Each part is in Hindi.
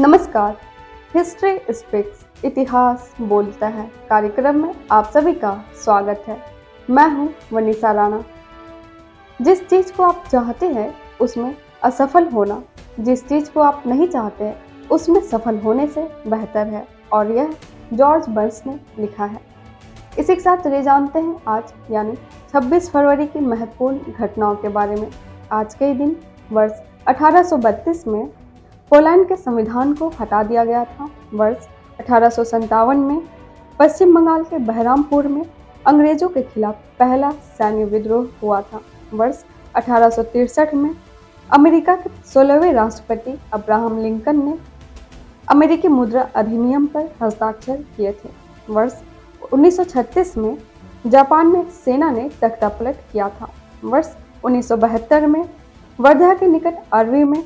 नमस्कार। हिस्ट्री स्पीक्स इतिहास बोलता है कार्यक्रम में आप सभी का स्वागत है। मैं हूं वनीसा राणा। जिस चीज़ को आप चाहते हैं उसमें असफल होना, जिस चीज़ को आप नहीं चाहते हैं उसमें सफल होने से बेहतर है, और यह जॉर्ज बर्न्स ने लिखा है। इसी के साथ चलिए जानते हैं आज यानी 26 फरवरी की महत्वपूर्ण घटनाओं के बारे में। आज के ही दिन वर्ष 1832 में पोलैंड के संविधान को हटा दिया गया था। वर्ष 1857 में पश्चिम बंगाल के बहरामपुर में अंग्रेजों के खिलाफ पहला सैन्य विद्रोह हुआ था। वर्ष 1863 में अमेरिका के 16वें राष्ट्रपति अब्राहम लिंकन ने अमेरिकी मुद्रा अधिनियम पर हस्ताक्षर किए थे। वर्ष 1936 में जापान में सेना ने तख्तापलट किया था। वर्ष 1972 में वर्धा के निकट अरवी में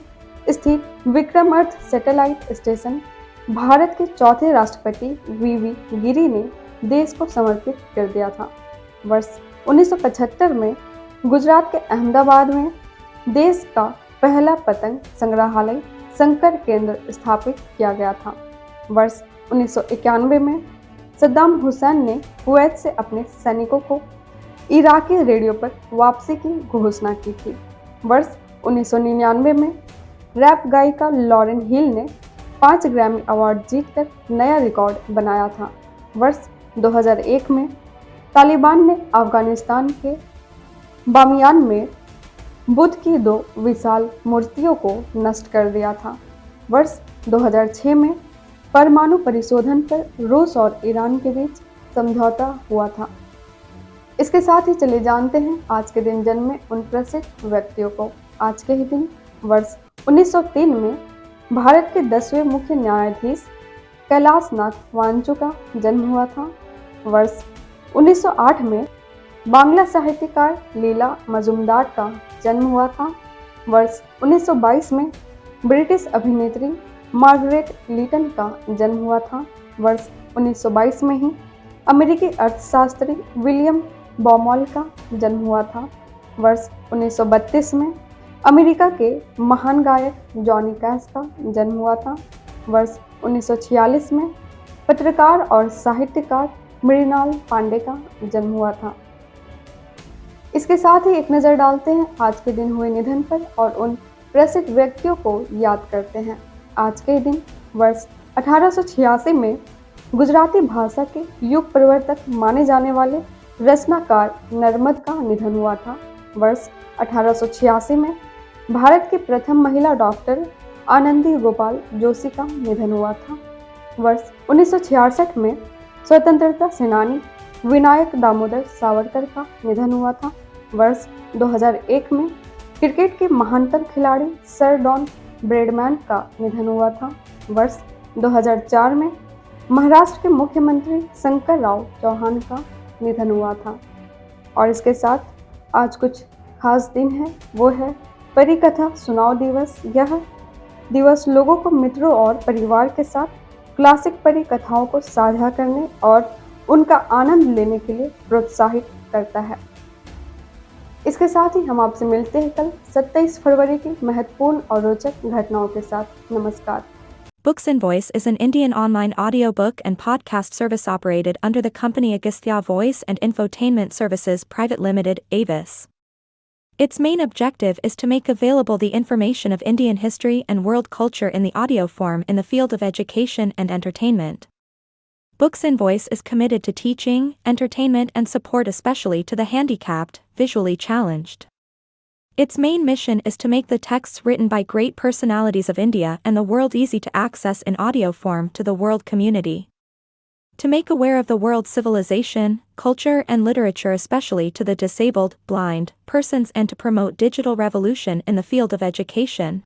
स्थित विक्रम अर्थ सैटेलाइट स्टेशन भारत के चौथे राष्ट्रपति वीवी गिरी ने देश को समर्पित कर दिया था। वर्ष 1975 में गुजरात के अहमदाबाद में देश का पहला पतंग संग्रहालय संकर केंद्र स्थापित किया गया था। वर्ष 1991 में सद्दाम हुसैन ने कुवैत से अपने सैनिकों को इराकी रेडियो पर वापसी की घोषणा की थी। वर्ष 1999 में रैप गायिका लॉरेन हिल ने 5 ग्रैमी अवार्ड जीतकर नया रिकॉर्ड बनाया था। वर्ष 2001 में तालिबान ने अफगानिस्तान के बामियान में बुद्ध की 2 विशाल मूर्तियों को नष्ट कर दिया था। वर्ष 2006 में परमाणु परिशोधन पर रूस और ईरान के बीच समझौता हुआ था। इसके साथ ही चलिए जानते हैं आज के दिन जन्मे उन प्रसिद्ध व्यक्तियों को। आज के ही दिन वर्ष 1903 में भारत के 10वें मुख्य न्यायाधीश कैलाशनाथ वांचू का जन्म हुआ था। वर्ष 1908 में बांग्ला साहित्यकार लीला मजुमदार का जन्म हुआ था। वर्ष 1922 में ब्रिटिश अभिनेत्री मार्गरेट लीटन का जन्म हुआ था। वर्ष 1922 में ही अमेरिकी अर्थशास्त्री विलियम बॉमॉल का जन्म हुआ था। वर्ष 1932 में अमेरिका के महान गायक जॉनी कैश का जन्म हुआ था। वर्ष 1946 में पत्रकार और साहित्यकार मृणाल पांडे का जन्म हुआ था। इसके साथ ही एक नज़र डालते हैं आज के दिन हुए निधन पर और उन प्रसिद्ध व्यक्तियों को याद करते हैं। आज के दिन वर्ष 1886 में गुजराती भाषा के युग प्रवर्तक माने जाने वाले रचनाकार नर्मद का निधन हुआ था। वर्ष 1886 में भारत की प्रथम महिला डॉक्टर आनंदी गोपाल जोशी का निधन हुआ था। वर्ष 1966 में स्वतंत्रता सेनानी विनायक दामोदर सावरकर का निधन हुआ था। वर्ष 2001 में क्रिकेट के महानतम खिलाड़ी सर डॉन ब्रैडमैन का निधन हुआ था। वर्ष 2004 में महाराष्ट्र के मुख्यमंत्री शंकर राव चौहान का निधन हुआ था। और इसके साथ आज कुछ खास दिन है, वो है परिकथा सुनाओ दिवस। यह दिवस लोगों को मित्रों और परिवार के साथ क्लासिक परिकथाओं को साझा करने और उनका आनंद लेने के लिए प्रोत्साहित करता है। इसके साथ ही हम आपसे मिलते हैं कल 27 फरवरी की महत्वपूर्ण और रोचक घटनाओं के साथ। नमस्कार। Books and Voice is an Indian online audiobook and podcast service operated under the company Agastya Voice and Infotainment Services Private Limited, Avis. Its main objective is to make available the information of Indian history and world culture in the audio form in the field of education and entertainment. Books and Voice is committed to teaching, entertainment and support especially to the handicapped, visually challenged. Its main mission is to make the texts written by great personalities of India and the world easy to access in audio form to the world community. To make aware of the world's civilization, culture and literature especially to the disabled, blind, persons and to promote digital revolution in the field of education.